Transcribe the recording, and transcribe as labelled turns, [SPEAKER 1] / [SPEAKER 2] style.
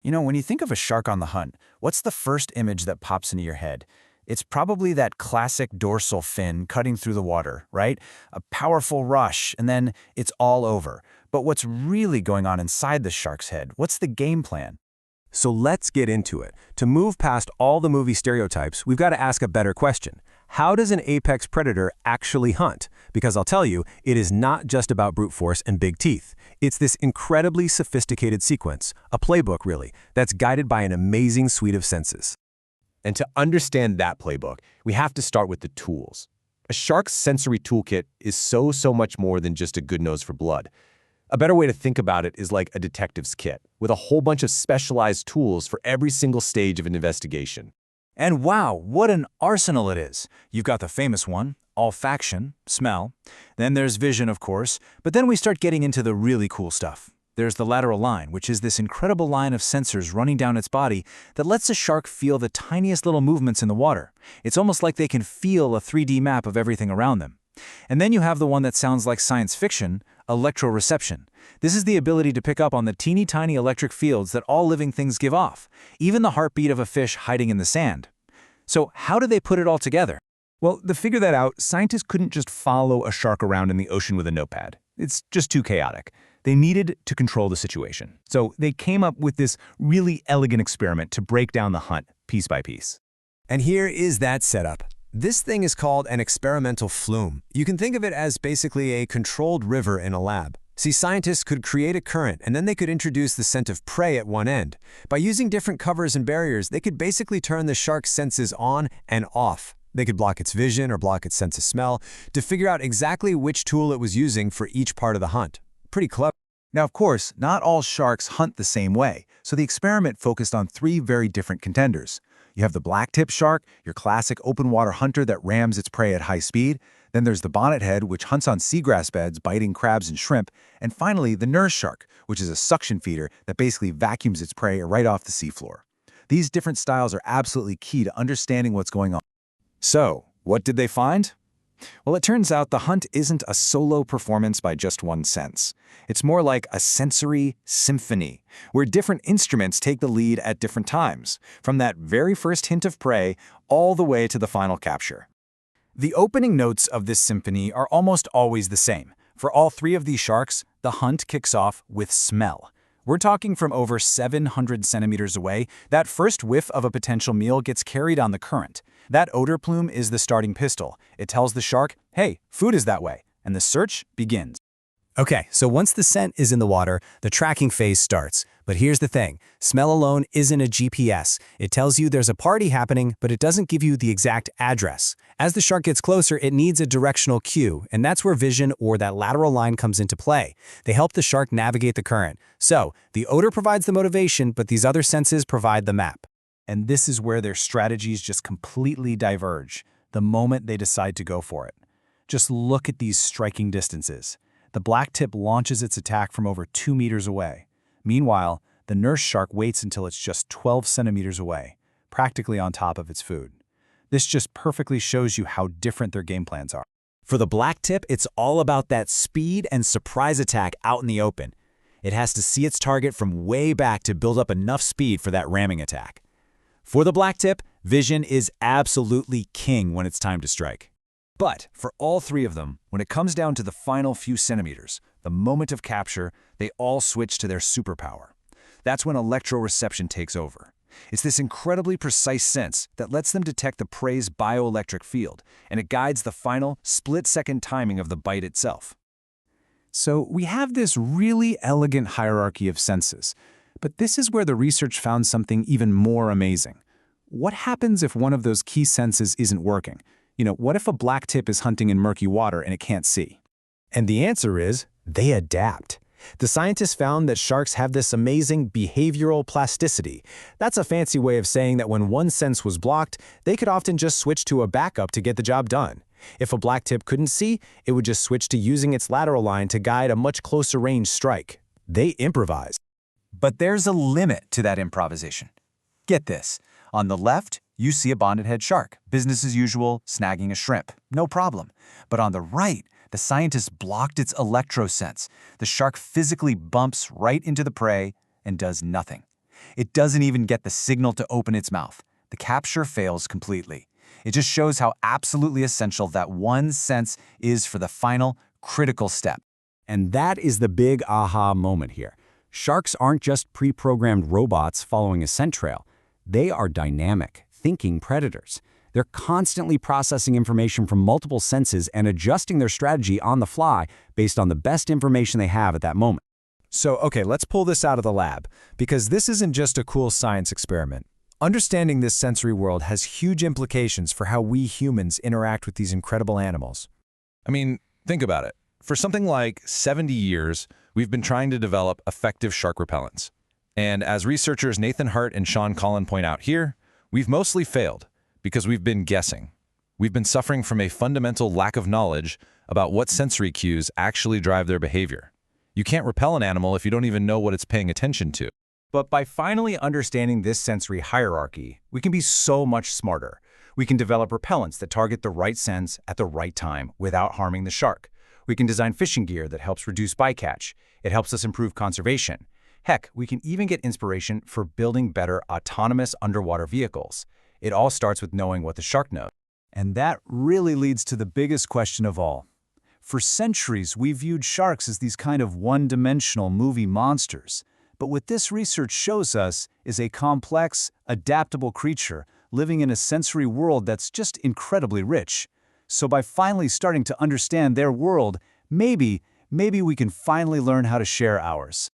[SPEAKER 1] When you think of a shark on the hunt, what's the first image that pops into your head? It's probably that classic dorsal fin cutting through the water, right? A powerful rush, and then it's all over. But what's really going on inside the shark's head? What's the game plan?
[SPEAKER 2] So let's get into it. To move past all the movie stereotypes, we've got to ask a better question. How does an apex predator actually hunt? Because I'll tell you, it is not just about brute force and big teeth. It's this incredibly sophisticated sequence, a playbook really, that's guided by an amazing suite of senses.
[SPEAKER 3] And to understand that playbook, we have to start with the tools. A shark's sensory toolkit is so much more than just a good nose for blood. A better way to think about it is like a detective's kit, with a whole bunch of specialized tools for every single stage of an investigation.
[SPEAKER 1] And wow, what an arsenal it is. You've got the famous one, olfaction, smell. Then there's vision, of course. But then we start getting into the really cool stuff. There's the lateral line, which is this incredible line of sensors running down its body that lets a shark feel the tiniest little movements in the water. It's almost like they can feel a 3D map of everything around them. And then you have the one that sounds like science fiction, electroreception. This is the ability to pick up on the teeny tiny electric fields that all living things give off, even the heartbeat of a fish hiding in the sand. So how do they put it all together?
[SPEAKER 4] Well, to figure that out, scientists couldn't just follow a shark around in the ocean with a notepad. It's just too chaotic. They needed to control the situation. So they came up with this really elegant experiment to break down the hunt piece by piece.
[SPEAKER 2] And here is that setup. This thing is called an experimental flume. You can think of it as basically a controlled river in a lab. See, scientists could create a current, and then they could introduce the scent of prey at one end. By using different covers and barriers, they could basically turn the shark's senses on and off. They could block its vision or block its sense of smell to figure out exactly which tool it was using for each part of the hunt. Pretty clever.
[SPEAKER 1] Now, of course, not all sharks hunt the same way, so the experiment focused on three very different contenders. You have the blacktip shark, your classic open water hunter that rams its prey at high speed. Then there's the bonnethead, which hunts on seagrass beds, biting crabs and shrimp. And finally, the nurse shark, which is a suction feeder that basically vacuums its prey right off the seafloor. These different styles are absolutely key to understanding what's going on. So, what did they find? Well, it turns out the hunt isn't a solo performance by just one sense. It's more like a sensory symphony, where different instruments take the lead at different times, from that very first hint of prey all the way to the final capture. The opening notes of this symphony are almost always the same. For all three of these sharks, the hunt kicks off with smell. We're talking from over 700 centimeters away. That first whiff of a potential meal gets carried on the current. That odor plume is the starting pistol. It tells the shark, hey, food is that way, and the search begins.
[SPEAKER 2] Okay, so once the scent is in the water, the tracking phase starts. But here's the thing, smell alone isn't a GPS. It tells you there's a party happening, but it doesn't give you the exact address. As the shark gets closer, it needs a directional cue, and that's where vision or that lateral line comes into play. They help the shark navigate the current. So, the odor provides the motivation, but these other senses provide the map.
[SPEAKER 1] And this is where their strategies just completely diverge, the moment they decide to go for it. Just look at these striking distances. The blacktip launches its attack from over 2 meters away. Meanwhile, the nurse shark waits until it's just 12 centimeters away, practically on top of its food. This just perfectly shows you how different their game plans are.
[SPEAKER 2] For the blacktip, it's all about that speed and surprise attack out in the open. It has to see its target from way back to build up enough speed for that ramming attack. For the blacktip, vision is absolutely king when it's time to strike.
[SPEAKER 1] But for all three of them, when it comes down to the final few centimeters, the moment of capture, they all switch to their superpower. That's when electroreception takes over. It's this incredibly precise sense that lets them detect the prey's bioelectric field, and it guides the final, split-second timing of the bite itself. So we have this really elegant hierarchy of senses. But this is where the research found something even more amazing. What happens if one of those key senses isn't working? What if a blacktip is hunting in murky water and it can't see?
[SPEAKER 2] And the answer is, they adapt. The scientists found that sharks have this amazing behavioral plasticity. That's a fancy way of saying that when one sense was blocked, they could often just switch to a backup to get the job done. If a blacktip couldn't see, it would just switch to using its lateral line to guide a much closer range strike. They improvise.
[SPEAKER 1] But there's a limit to that improvisation. Get this. On the left, you see a bonnethead shark, business as usual, snagging a shrimp. No problem. But on the right, the scientists blocked its electrosense. The shark physically bumps right into the prey and does nothing. It doesn't even get the signal to open its mouth. The capture fails completely. It just shows how absolutely essential that one sense is for the final, critical step.
[SPEAKER 2] And that is the big aha moment here. Sharks aren't just pre-programmed robots following a scent trail. They are dynamic, thinking predators. They're constantly processing information from multiple senses and adjusting their strategy on the fly based on the best information they have at that moment.
[SPEAKER 4] So, okay, let's pull this out of the lab, because this isn't just a cool science experiment. Understanding this sensory world has huge implications for how we humans interact with these incredible animals.
[SPEAKER 3] I mean, think about it. For something like 70 years, we've been trying to develop effective shark repellents. And as researchers Nathan Hart and Sean Collin point out here, we've mostly failed because we've been guessing. We've been suffering from a fundamental lack of knowledge about what sensory cues actually drive their behavior. You can't repel an animal if you don't even know what it's paying attention to.
[SPEAKER 4] But by finally understanding this sensory hierarchy, we can be so much smarter. We can develop repellents that target the right sense at the right time without harming the shark. We can design fishing gear that helps reduce bycatch. It helps us improve conservation. Heck, we can even get inspiration for building better autonomous underwater vehicles. It all starts with knowing what the shark knows. And that really leads to the biggest question of all. For centuries, we viewed sharks as these kind of one-dimensional movie monsters. But what this research shows us is a complex, adaptable creature living in a sensory world that's just incredibly rich. So by finally starting to understand their world, maybe we can finally learn how to share ours.